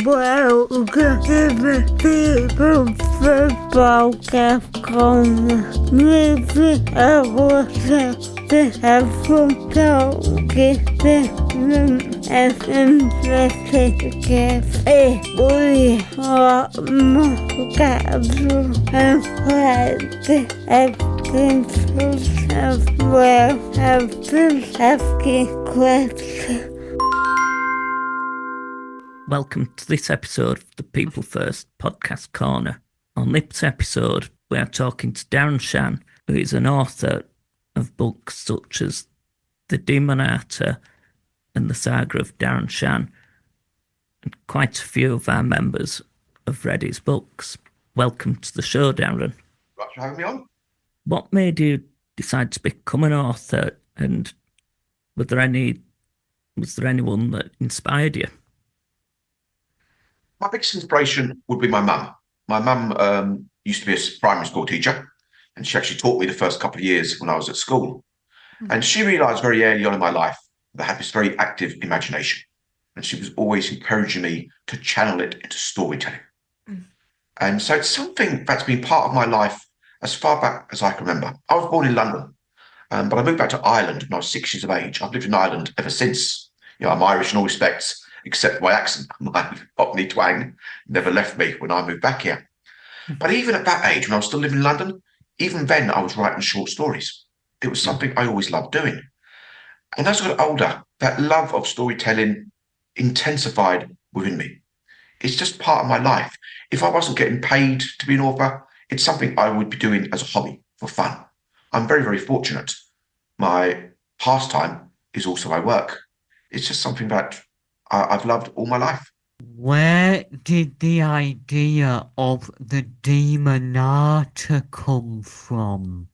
Welcome to the PFKC Podcast Corner. This is our chance to have some talk, discussion, and investigation. We are more casual and practice episodes as well as asking questions. Welcome to this episode of the People First Podcast Corner. On this episode, we are talking to Darren Shan, who is an author of books such as The Demonata and The Saga of Darren Shan, and quite a few of our members have read his books. Welcome to the show, Darren. Thanks for having me on. What made you decide to become an author, and was there anyone that inspired you? My biggest inspiration would be my mum. My mum used to be a primary school teacher, and she actually taught me the first couple of years when I was at school. And she realised very early on in my life that I had this very active imagination, and she was always encouraging me to channel it into storytelling. And so it's something that's been part of my life as far back as I can remember. I was born in London, but I moved back to Ireland when I was 6 years of age. I've lived in Ireland ever since. You know, I'm Irish in all respects, except my accent. My Cockney twang never left me when I moved back here. But even at that age, when I was still living in London, even then I was writing short stories. It was something I always loved doing. And as I got older, that love of storytelling intensified within me. It's just part of my life. If I wasn't getting paid to be an author, it's something I would be doing as a hobby for fun. I'm very, very fortunate. My pastime is also my work. It's just something that I've loved all my life. Where did the idea of the Demonata come from?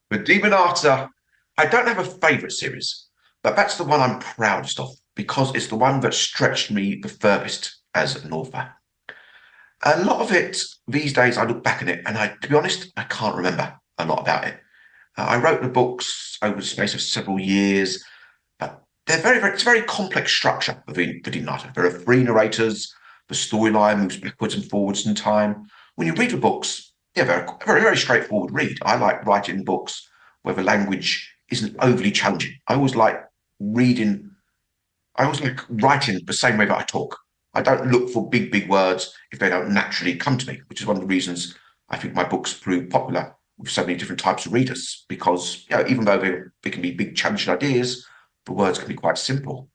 The Demonata, I don't have a favourite series, but that's the one I'm proudest of because it's the one that stretched me the furthest as an author. A lot of it these days, I look back at it and to be honest, I can't remember a lot about it. I wrote the books over the space of several years, but it's a very complex structure of the Demonata. There are three narrators. The storyline moves backwards and forwards in time. When you read the books, they're a very, very straightforward read. I like writing books where the language isn't overly challenging. I always like writing the same way that I talk. I don't look for big, big words if they don't naturally come to me, which is one of the reasons I think my books prove popular with so many different types of readers, because even though they can be big, challenging ideas, the words can be quite simple.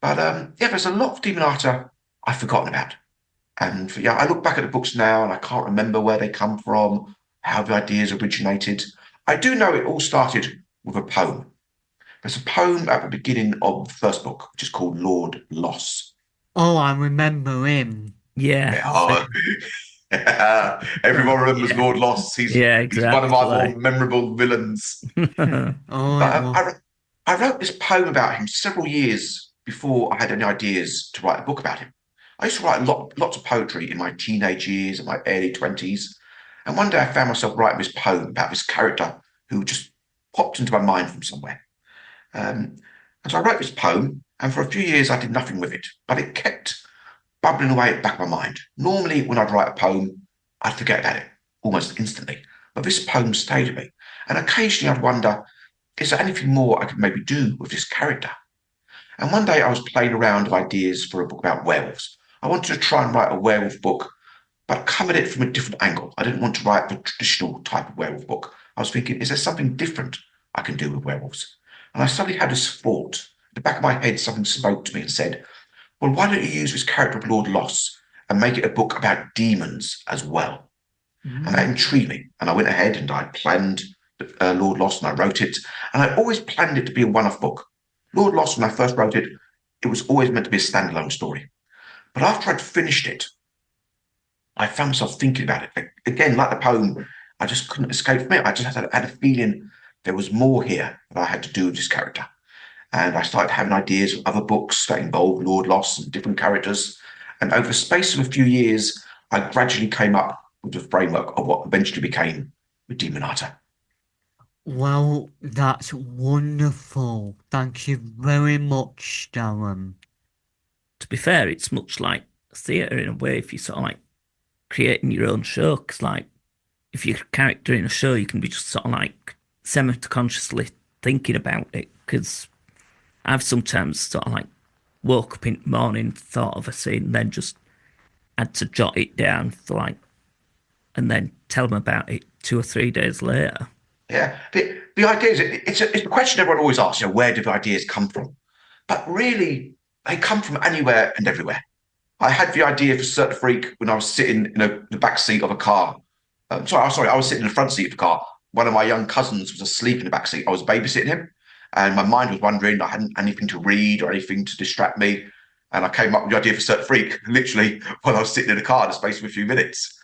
But there's a lot of Demonata I've forgotten about. And I look back at the books now and I can't remember where they come from, how the ideas originated. I do know it all started with a poem. There's a poem at the beginning of the first book, which is called Lord Loss. Oh, I remember him. Yeah. Everyone remembers Lord Loss. He's one of my more memorable villains. I wrote this poem about him several years before I had any ideas to write a book about him. I used to write lots of poetry in my teenage years and my early 20s. And one day I found myself writing this poem about this character who just popped into my mind from somewhere. And so I wrote this poem, and for a few years I did nothing with it, but it kept bubbling away at the back of my mind. Normally, when I'd write a poem, I'd forget about it almost instantly. But this poem stayed with me. And occasionally I'd wonder, is there anything more I could maybe do with this character? And one day I was playing around with ideas for a book about werewolves. I wanted to try and write a werewolf book, but come at it from a different angle. I didn't want to write the traditional type of werewolf book. I was thinking, is there something different I can do with werewolves? And I suddenly had this thought. In the back of my head, something spoke to me and said, well, why don't you use this character of Lord Loss and make it a book about demons as well? And that intrigued me. And I went ahead and I planned Lord Loss and I wrote it. And I always planned it to be a one-off book. Lord Loss, when I first wrote it, it was always meant to be a standalone story. But after I'd finished it, I found myself thinking about it. Again, like the poem, I just couldn't escape from it. I just had a feeling there was more here that I had to do with this character. And I started having ideas of other books that involved Lord Loss and different characters. And over the space of a few years, I gradually came up with the framework of what eventually became the Demonata. Well, that's wonderful. Thank you very much, Darren. To be fair, it's much like theatre in a way. If you sort of like creating your own show, because like if you're a character in a show, you can be just sort of like semi-consciously thinking about it. Because I've sometimes sort of like woke up in the morning, thought of a scene, and then just had to jot it down for like, and then tell them about it 2 or 3 days later. Yeah, the idea is it's a question everyone always asks. Where do the ideas come from? But really, they come from anywhere and everywhere. I had the idea for Certain Freak when I was sitting in the back seat of a car. Sorry, I was sitting in the front seat of the car. One of my young cousins was asleep in the back seat. I was babysitting him, and my mind was wandering. I hadn't anything to read or anything to distract me, and I came up with the idea for Certain Freak literally while I was sitting in the car in the space of a few minutes.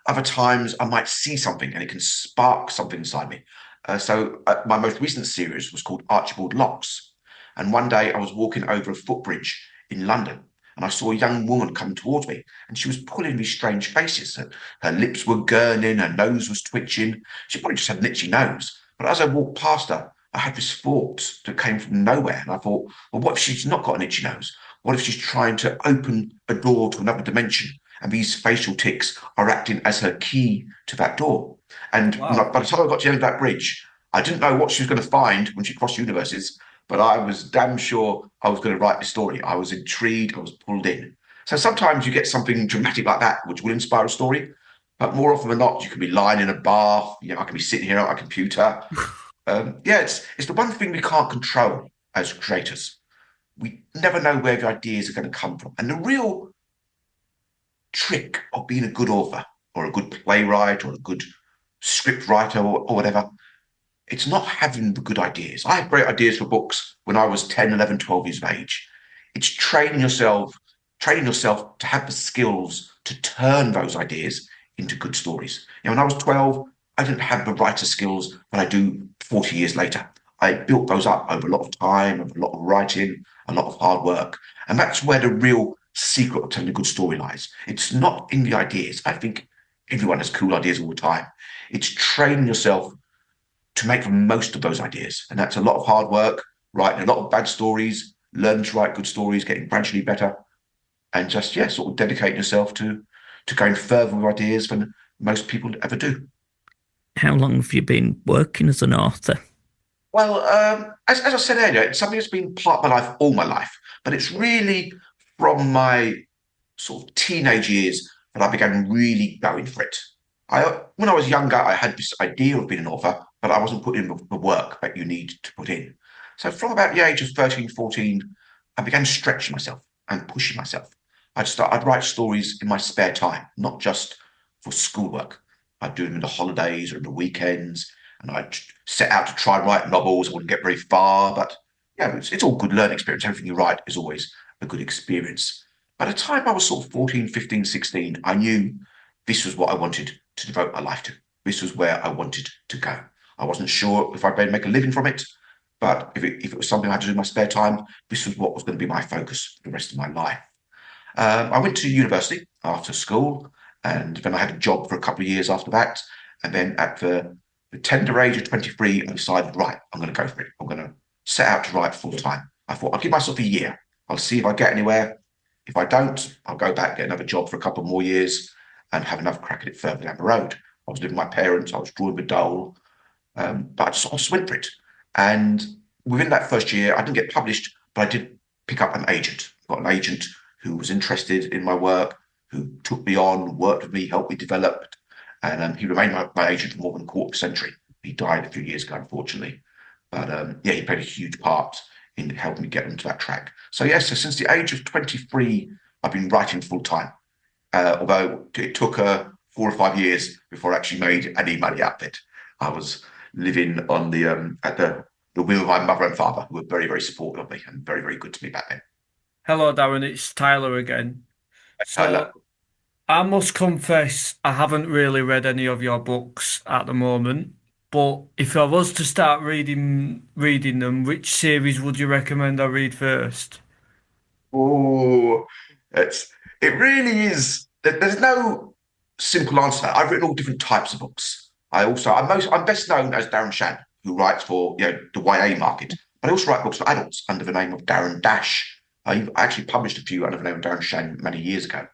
Other times, I might see something and it can spark something inside me. My most recent series was called Archibald Locks, and one day I was walking over a footbridge in London, and I saw a young woman come towards me, and she was pulling these strange faces. Her lips were gurning, her nose was twitching. She probably just had an itchy nose. But as I walked past her, I had this thought that came from nowhere. And I thought, well, what if she's not got an itchy nose? What if she's trying to open a door to another dimension? And these facial tics are acting as her key to that door. And Wow. by the time I got to the end of that bridge, I didn't know what she was going to find when she crossed universes, but I was damn sure I was going to write the story. I was intrigued, I was pulled in. So sometimes you get something dramatic like that, which will inspire a story. But more often than not, you can be lying in a bath. I can be sitting here at a computer. It's the one thing we can't control as creators. We never know where the ideas are going to come from. And the real trick of being a good author or a good playwright or a good script writer or whatever, it's not having the good ideas. I had great ideas for books when I was 10, 11, 12 years of age. It's training yourself to have the skills to turn those ideas into good stories. When I was 12, I didn't have the writer skills that I do 40 years later. I built those up over a lot of time, over a lot of writing, a lot of hard work. And that's where the real secret of telling a good story lies. It's not in the ideas. I think everyone has cool ideas all the time. It's training yourself to make the most of those ideas. And that's a lot of hard work, writing a lot of bad stories, learning to write good stories, getting gradually better, and just, sort of dedicating yourself to going further with ideas than most people ever do. How long have you been working as an author? Well, as I said earlier, it's something that's been part of my life all my life, but it's really from my sort of teenage years that I began really going for it. When I was younger, I had this idea of being an author, but I wasn't putting in the work that you need to put in. So from about the age of 13, 14, I began stretching myself and pushing myself. I'd write stories in my spare time, not just for schoolwork. I'd do them in the holidays or in the weekends, and I'd set out to try and write novels. I wouldn't get very far, but it's all good learning experience. Everything you write is always a good experience. By the time I was sort of 14, 15, 16, I knew this was what I wanted to devote my life to. This was where I wanted to go. I wasn't sure if I'd be able to make a living from it, but if it was something I had to do in my spare time, this was what was going to be my focus for the rest of my life. I went to university after school, and then I had a job for a couple of years after that. And then at the tender age of 23, I decided, right, I'm going to go for it. I'm going to set out to write full time. I thought, I'll give myself a year. I'll see if I get anywhere. If I don't, I'll go back, get another job for a couple more years and have another crack at it further down the road. I was living with my parents. I was drawing with Dole. But I just went for it. And within that first year, I didn't get published, but I did pick up an agent. I got an agent who was interested in my work, who took me on, worked with me, helped me develop. And he remained my agent for more than a quarter of a century. He died a few years ago, unfortunately. But he played a huge part in helping me get onto that track. So since the age of 23, I've been writing full time. Although it took 4 or 5 years before I actually made any money out of it. I was living on at the wheel of my mother and father, who were very, very supportive of me and very, very good to me back then. Hello, Darren. It's Tyler again. Tyler. I must confess, I haven't really read any of your books at the moment. But if I was to start reading them, which series would you recommend I read first? Oh, it really is. There's no simple answer. I've written all different types of books. I'm best known as Darren Shan, who writes for the YA market. But I also write books for adults under the name of Darren Dash. I actually published a few under the name of Darren Shan many years ago.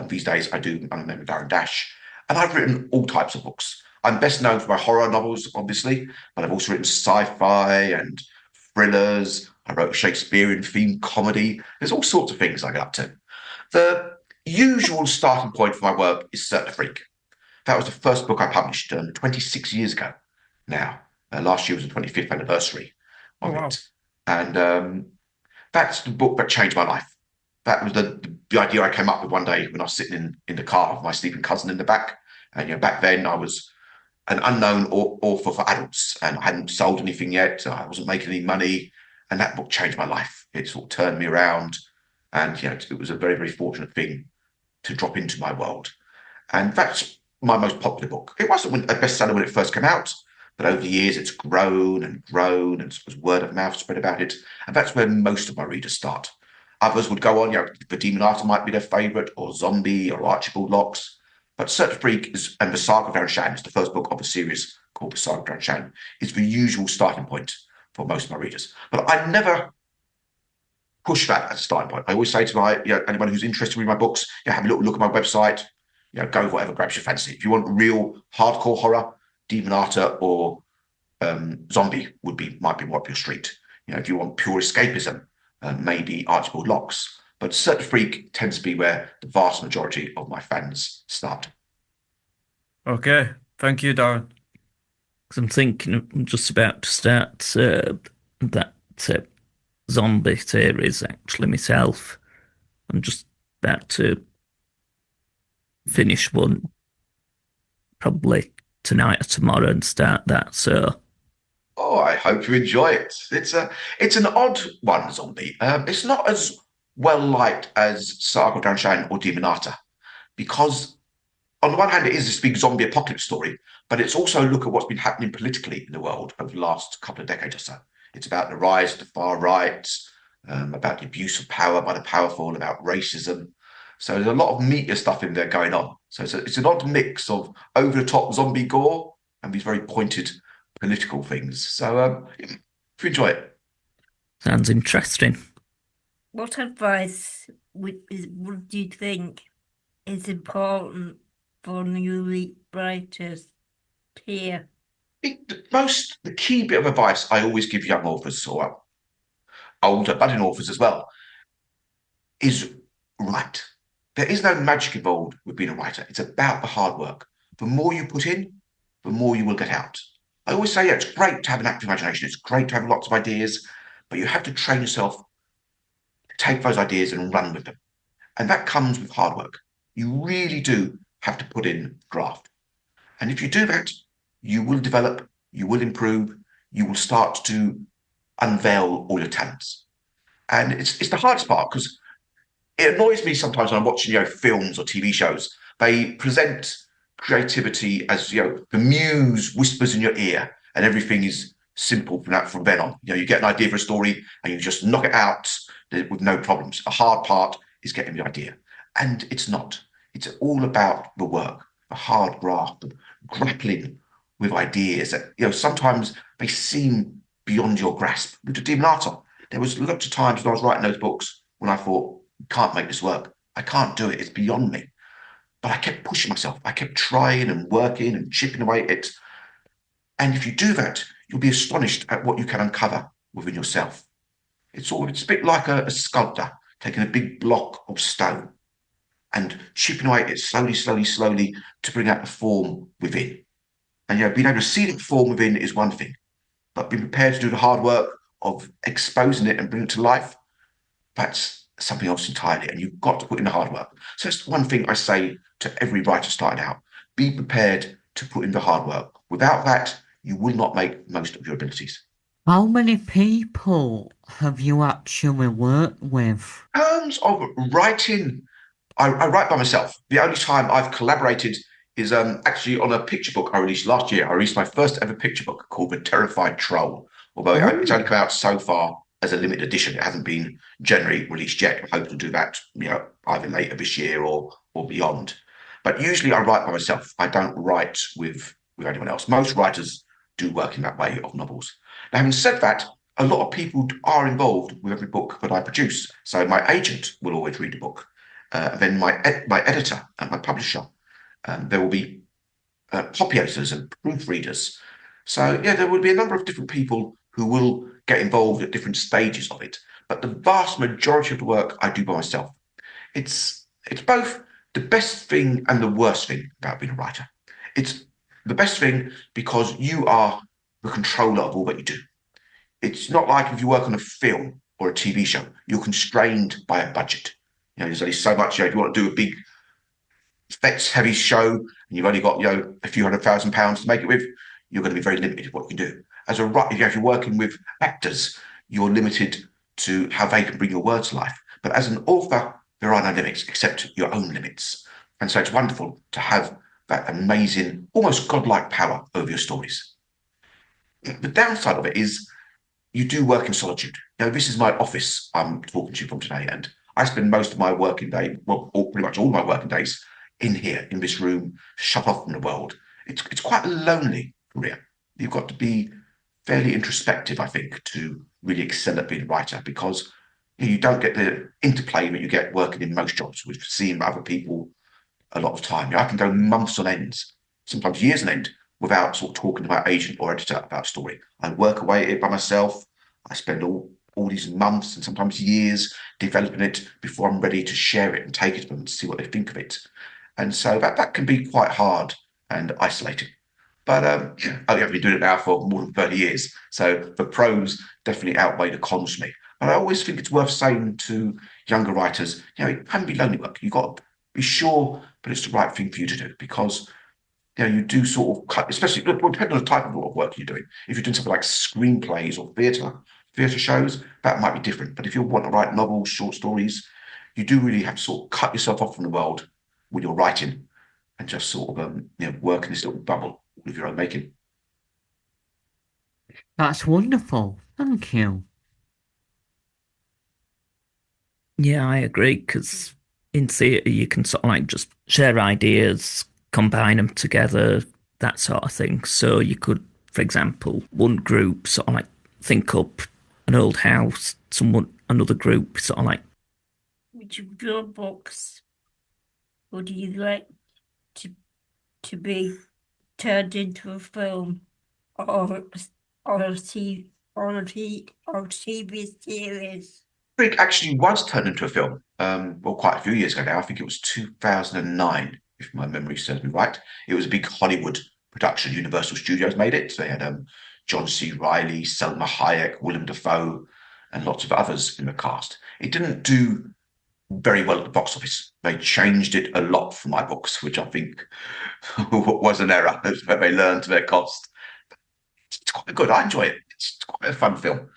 These days I do under the name of Darren Dash. And I've written all types of books. I'm best known for my horror novels, obviously, but I've also written sci-fi and thrillers. I wrote a Shakespearean themed comedy. There's all sorts of things I get up to. The usual starting point for my work is Cert the Freak. That was the first book I published 26 years ago now. Last year was the 25th anniversary of it. And that's the book that changed my life. That was the idea I came up with one day when I was sitting in the car with my sleeping cousin in the back. And back then I was an unknown author for adults, and I hadn't sold anything yet. So I wasn't making any money, and that book changed my life. It sort of turned me around, and it was a very, very fortunate thing to drop into my world. And that's my most popular book. It wasn't a bestseller when it first came out, but over the years it's grown, and as word of mouth spread about it, and that's where most of my readers start. Others would go on, The Demon Arter might be their favourite, or Zombie, or Archibald Locks. But Cert the Freak and the Saga of Darren Shan is the first book of a series called the Saga of Darren Shan. It's the usual starting point for most of my readers. But I never push that as a starting point. I always say to my anyone who's interested in my books, have a little look at my website, go with whatever grabs your fancy. If you want real hardcore horror, Demon Arter or Zombie might be more up your street. If you want pure escapism, maybe Archibald Locks. But Cert the Freak tends to be where the vast majority of my fans start. Okay, thank you, Darren. Because I'm thinking I'm just about to start that zombie series actually myself. I'm just about to finish one probably tonight or tomorrow and start that. So, I hope you enjoy it. It's an odd one, Zombie. It's not as well liked as Saga of Darren Shan or Demon Arter, because on the one hand, it is this big zombie apocalypse story, but it's also a look at what's been happening politically in the world over the last couple of decades or so. It's about the rise of the far right, about the abuse of power by the powerful, about racism. So there's a lot of meatier stuff in there going on. So it's an odd mix of over-the-top zombie gore and these very pointed political things. So if you enjoy it. sounds interesting. What advice would you think is important for new writers here? The key bit of advice I always give young authors, or older budding authors as well, is write. There is no magic involved with being a writer. It's about the hard work. The more you put in, the more you will get out. I always say, it's great to have an active imagination. It's great to have lots of ideas, but you have to train yourself to take those ideas and run with them. And that comes with hard work. You really do have to put in graft. And if you do that, you will develop, you will improve, you will start to unveil all your talents. And it's the hardest part, because it annoys me sometimes when I'm watching films or TV shows. They present creativity as the muse whispers in your ear and everything is simple from then on. You get an idea for a story and you just knock it out with no problems. The hard part is getting the idea, and it's not. It's all about the work, the hard graft, the grappling with ideas that sometimes they seem beyond your grasp. With the Demon Arter, there was lots of times when I was writing those books when I thought, can't make this work. I can't do it. It's beyond me. But I kept pushing myself. I kept trying and working and chipping away at it. And if you do that, you'll be astonished at what you can uncover within yourself. It's a bit like a sculptor taking a big block of stone and chipping away at it slowly to bring out the form within. And being able to see the form within is one thing, but being prepared to do the hard work of exposing it and bringing it to life, that's something else entirely, and you've got to put in the hard work. So that's one thing I say to every writer starting out: be prepared to put in the hard work. Without that, you will not make most of your abilities. How many people have you actually worked with? In terms of writing, I write by myself. The only time I've collaborated is actually on a picture book I released last year. I released my first ever picture book called The Terrified Troll, although it's only come out so far as a limited edition. It hasn't been generally released yet. I hope to do that, either later this year or beyond. But usually I write by myself. I don't write with anyone else. Most writers do work in that way of novels. Now, having said that, a lot of people are involved with every book that I produce. So my agent will always read a book. Then my editor and my publisher. There will be copy editors and proofreaders. So yeah, there will be a number of different people who will get involved at different stages of it. But the vast majority of the work I do by myself. It's both the best thing and the worst thing about being a writer. It's the best thing because you are the controller of all that you do. It's not like if you work on a film or a TV show, you're constrained by a budget. There's only so much. If you want to do a big effects-heavy show and you've only got a few £100,000 to make it with, you're going to be very limited in what you can do. As a writer, if you're working with actors, you're limited to how they can bring your words to life. But as an author, there are no limits except your own limits. And so it's wonderful to have that amazing, almost godlike power over your stories. The downside of it is you do work in solitude. This is my office I'm talking to you from today, and I spend most of my working day, pretty much all my working days, in here, in this room, shut off from the world. It's quite a lonely career. You've got to be fairly introspective, I think, to really excel at being a writer, because you don't get the interplay that you get working in most jobs with seeing other people a lot of time. I can go months on end, sometimes years on end, without sort of talking to my agent or editor about a story. I work away at it by myself. I spend all these months and sometimes years developing it before I'm ready to share it and take it to them and see what they think of it. And so that can be quite hard and isolating. But I've been doing it now for more than 30 years. So the pros definitely outweigh the cons for me. And I always think it's worth saying to younger writers, it can be lonely work. You've got to be sure that it's the right thing for you to do, because you do sort of cut, especially depending on the type of work you're doing. If you're doing something like screenplays or theatre shows, that might be different. But if you want to write novels, short stories, you do really have to sort of cut yourself off from the world when you're writing and just sort of work in this little bubble of your own making. That's wonderful. Thank you. Yeah, I agree, because in theatre you can sort of like just share ideas, combine them together, that sort of thing. So you could, for example, one group sort of like think up an old house, another group sort of like... Which of your books would you like to be turned into a film or a TV series? I think actually was turned into a film, quite a few years ago now. I think it was 2009, if my memory serves me right. It was a big Hollywood production. Universal Studios made it. So they had John C. Reilly, Selma Hayek, Willem Dafoe, and lots of others in the cast. It didn't do very well at the box office. They changed it a lot for my books, which I think was an error that they learned to their cost. It's quite good. I enjoy it. It's quite a fun film.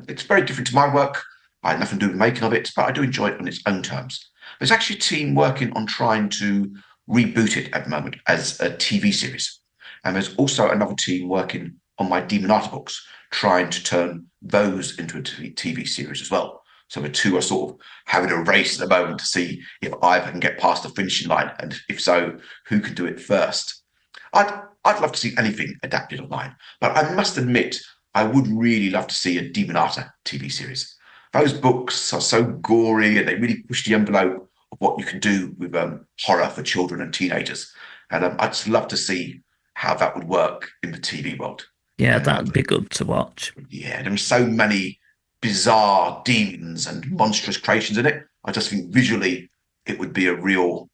It's very different to my work. I had nothing to do with the making of it, but I do enjoy it on its own terms. There's actually a team working on trying to reboot it at the moment as a TV series. And there's also another team working on my Demonata books, trying to turn those into a TV series as well. So the two are sort of having a race at the moment to see if either can get past the finishing line, and if so, who can do it first. I'd love to see anything adapted online, but I must admit, I would really love to see a Demonata TV series. Those books are so gory and they really push the envelope of what you can do with horror for children and teenagers. And I'd just love to see how that would work in the TV world. Yeah, that'd be good to watch. Yeah, there are so many bizarre demons and monstrous creations in it. I just think visually it would be a real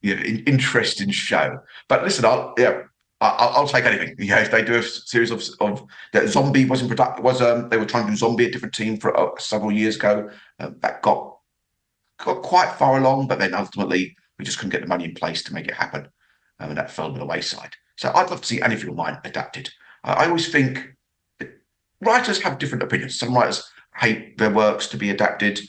interesting show. But listen, I'll take anything. If they do a series of that, Zombie was in production. They were trying to do Zombie, a different team for several years ago. That got quite far along, but then ultimately we just couldn't get the money in place to make it happen, and that fell by the wayside. So I'd love to see anything of mine adapted. I always think writers have different opinions. Some writers hate their works to be adapted.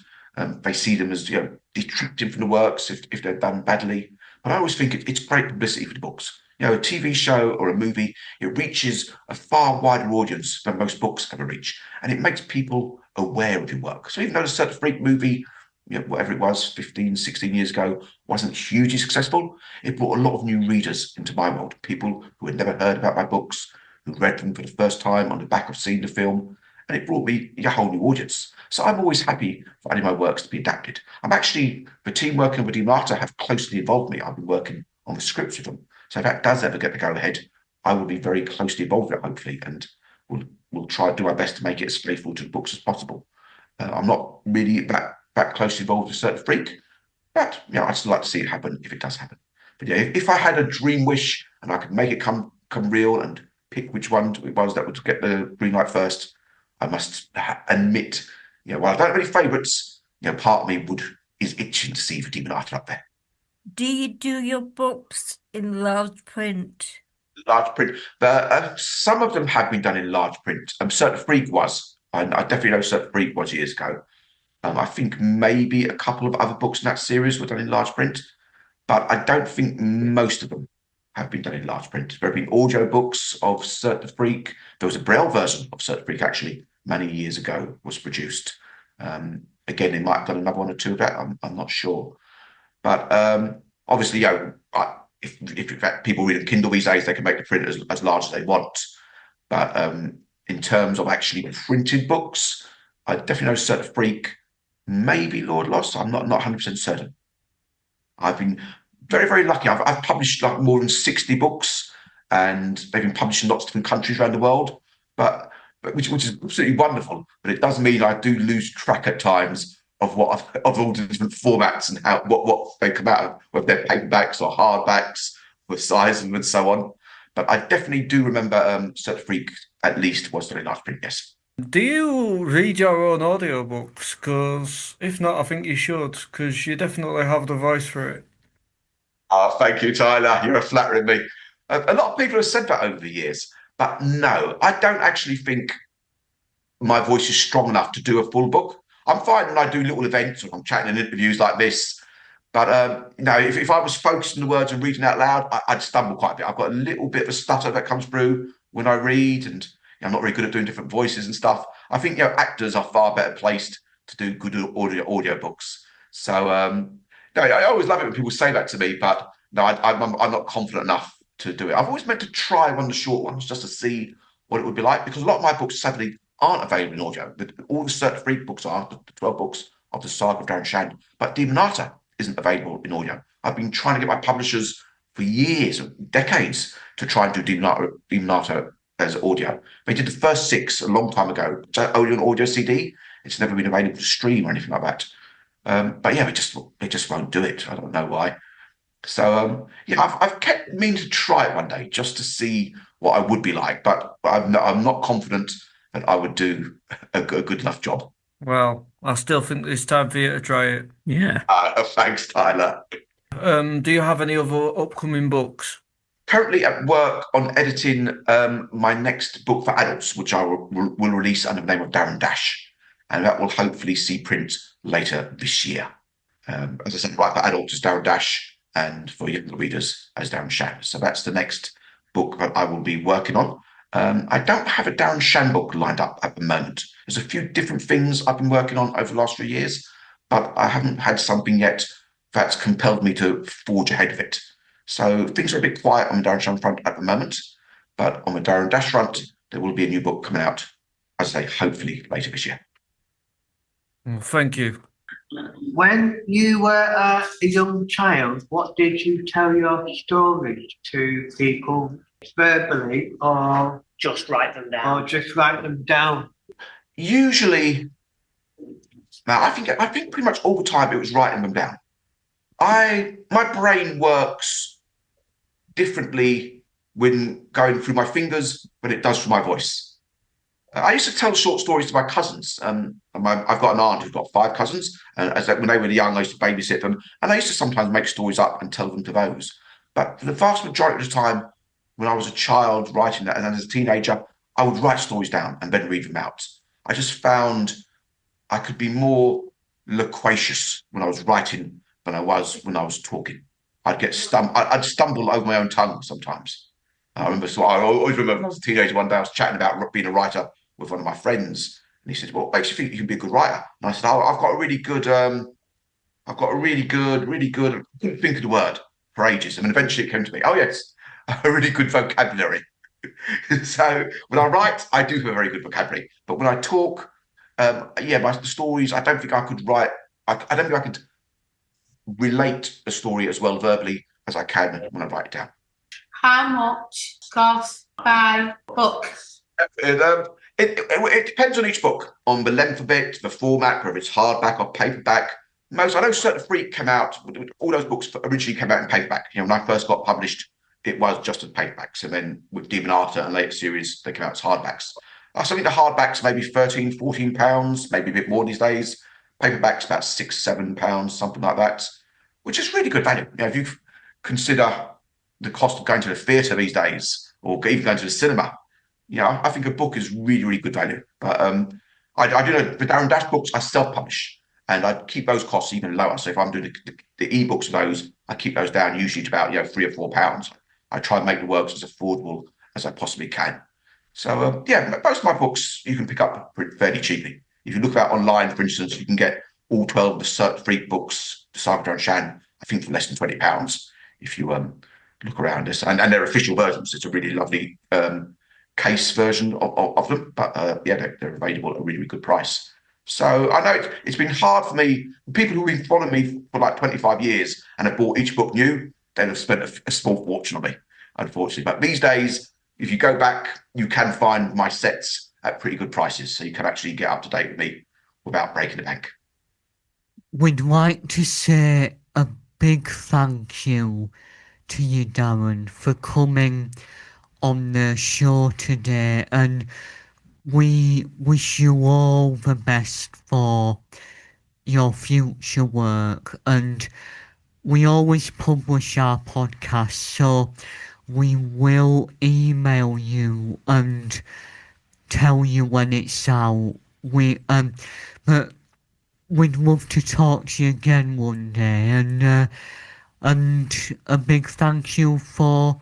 They see them as detracting from the works if they're done badly. But I always think it's great publicity for the books. A TV show or a movie, it reaches a far wider audience than most books ever reach. And it makes people aware of your work. So even though the Certain Freak movie, whatever it was, 15, 16 years ago, wasn't hugely successful, it brought a lot of new readers into my world. People who had never heard about my books, who read them for the first time on the back of seeing the film. and it brought me a whole new audience. So I'm always happy for any of my works to be adapted. I'm actually, the team working with Dimata have closely involved me. I've been working on the scripts with them. So if that does ever get the go-ahead, I will be very closely involved with it, hopefully, and we'll try to do our best to make it as faithful to the books as possible. I'm not really that closely involved with Certain Freak, but I'd still like to see it happen if it does happen. But yeah, if I had a dream wish and I could make it come real and pick which one it was that would get the green light first, I must admit, while I don't have any favourites, part of me is itching to see the Demon Art up there. Do you do your books in large print? Large print. Some of them have been done in large print. Certain Freak was. I definitely know Certain Freak was years ago. I think maybe a couple of other books in that series were done in large print, but I don't think most of them have been done in large print. There have been audio books of Certain Freak. There was a Braille version of Certain Freak, actually, many years ago, was produced. Again, they might have done another one or two of that. I'm not sure. But obviously, if in fact people read a Kindle these days, they can make the print as large as they want. But in terms of actually printed books, I definitely know Certain Freak, maybe Lord Lost. I'm not 100% certain. I've been very, very lucky. I've published like more than 60 books, and they've been published in lots of different countries around the world. But which is absolutely wonderful. But it does mean I do lose track at times of all the different formats and what they come out of, whether they're paperbacks or hardbacks, the size of them and so on. But I definitely do remember Certain Freak at least was done in large print, yes. Do you read your own audiobooks? Because if not, I think you should, because you definitely have the voice for it. Oh, thank you, Tyler. You're flattering me. A lot of people have said that over the years, but no, I don't actually think my voice is strong enough to do a full book. I'm fine when I do little events or I'm chatting in interviews like this, but if I was focused on the words and reading out loud, I'd stumble quite a bit. I've got a little bit of a stutter that comes through when I read, and I'm not very good at doing different voices and stuff. I think actors are far better placed to do good audio books. So I always love it when people say that to me, but no, I'm not confident enough to do it. I've always meant to try one of the short ones just to see what it would be like, because a lot of my books sadly aren't available in audio. All the Certain Freak books are, the 12 books of the saga of Darren Shan, but Demonata isn't available in audio. I've been trying to get my publishers for years, decades, to try and do Demonata as audio. They did the first 6 a long time ago, only on audio CD. It's never been available to stream or anything like that. But yeah, they just won't do it. I don't know why. So I've kept meaning to try it one day just to see what I would be like, but I'm not confident that I would do a good enough job. Well, I still think it's time for you to try it. Yeah. Thanks, Tyler. Do you have any other upcoming books? Currently at work on editing my next book for adults, which I will release under the name of Darren Dash, and that will hopefully see print later this year. As I said, right for adults is Darren Dash, and for younger readers as Darren Shan. So that's the next book that I will be working on. I don't have a Darren Shan book lined up at the moment. There's a few different things I've been working on over the last few years, but I haven't had something yet that's compelled me to forge ahead with it. So things are a bit quiet on the Darren Shan front at the moment, but on the Darren Dash front, there will be a new book coming out, as I say, hopefully later this year. Well, thank you. When you were a young child, what did you tell your stories to people verbally, or just write them down? Usually, now I think pretty much all the time it was writing them down. My brain works differently when going through my fingers than it does through my voice. I used to tell short stories to my cousins. I've got an aunt who's got 5 cousins, and when they were young, I used to babysit them, and I used to sometimes make stories up and tell them to those. But for the vast majority of the time, when I was a child writing that, and then as a teenager, I would write stories down and then read them out. I just found I could be more loquacious when I was writing than I was when I was talking. I'd stumble over my own tongue sometimes. I always remember when I was a teenager, one day I was chatting about being a writer with one of my friends, and he said, "Well, what makes you think you can be a good writer?" And I said, "I've got a really good, I couldn't think of the word for ages." And then eventually it came to me, "Oh yes, a really good vocabulary." So when I write, I do have a very good vocabulary. But when I talk, my stories, I don't think I could write. I don't think I could relate a story as well verbally as I can when I write it down. How much costs by book? It depends on each book, on the length of it, the format, whether it's hardback or paperback. I know Certain Freak came out, all those books originally came out in paperback. When I first got published, it was just as paperbacks. And then with Demon Arthur and later series, they came out as hardbacks. I think the hardbacks maybe £13, £14, maybe a bit more these days. Paperbacks about £6, £7, something like that, which is really good value. If you consider the cost of going to the theatre these days, or even going to the cinema, I think a book is really, really good value. But I do know the Darren Dash books I self-publish, and I keep those costs even lower. So if I'm doing the ebooks of those, I keep those down usually to about £3 or £4. I try and make the works as affordable as I possibly can. So most of my books you can pick up fairly cheaply. If you look at online, for instance, you can get all 12 of the Certain Freak books, the Saga Darren Shan, I think for less than £20 if you look around us. And they're official versions. It's a really lovely case version of them. But they're available at a really, really good price. So I know it's been hard for me. People who've been following me for like 25 years and have bought each book new, they'll have spent a small fortune on me, unfortunately. But these days, if you go back, you can find my sets at pretty good prices. So you can actually get up to date with me without breaking the bank. We'd like to say a big thank you to you, Darren, for coming on the show today. And we wish you all the best for your future work. And we always publish our podcast, so we will email you and tell you when it's out. But we'd love to talk to you again one day, and a big thank you for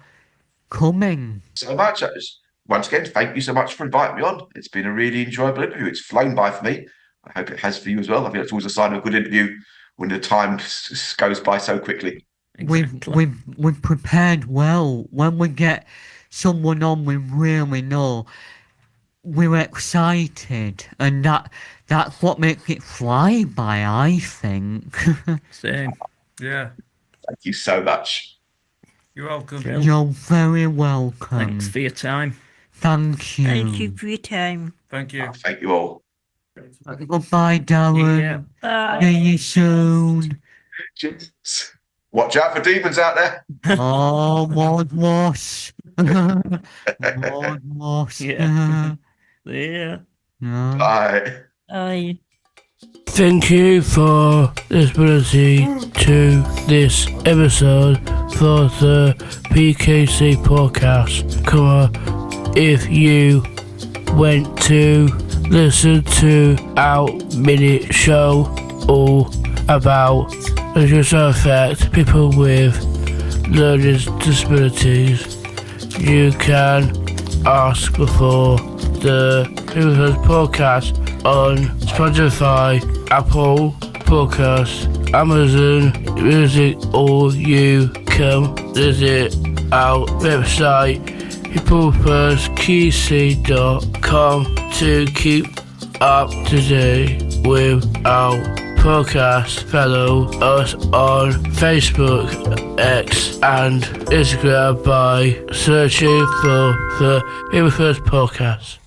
coming. So much. Once again, thank you so much for inviting me on. It's been a really enjoyable interview. It's flown by for me. I hope it has for you as well. I think it's always a sign of a good interview when the time goes by so quickly. Exactly. We've prepared well. When we get someone on we really know, we're excited, and that's what makes it fly by, I think. Same. Yeah. Thank you so much. You're welcome. Brilliant. You're very welcome. Thanks for your time. Thank you. Thank you for your time. Thank you. Thank you all. Goodbye, Darren. Yeah. Bye. See you soon. Cheers. Watch out for demons out there. Oh, Maud Moss. Maud Moss. Yeah. Yeah. No. Bye. Bye. Thank you for listening to this episode for the PKC Podcast Corner. If you went to listen to our minute show all about the social effect people with learning disabilities, you can ask for the podcast on Spotify, Apple Podcasts, Amazon Music, or you can visit our website peoplefirstpkc.com to keep up to date with our podcast. Follow us on Facebook, X and Instagram by searching for the People First Podcast.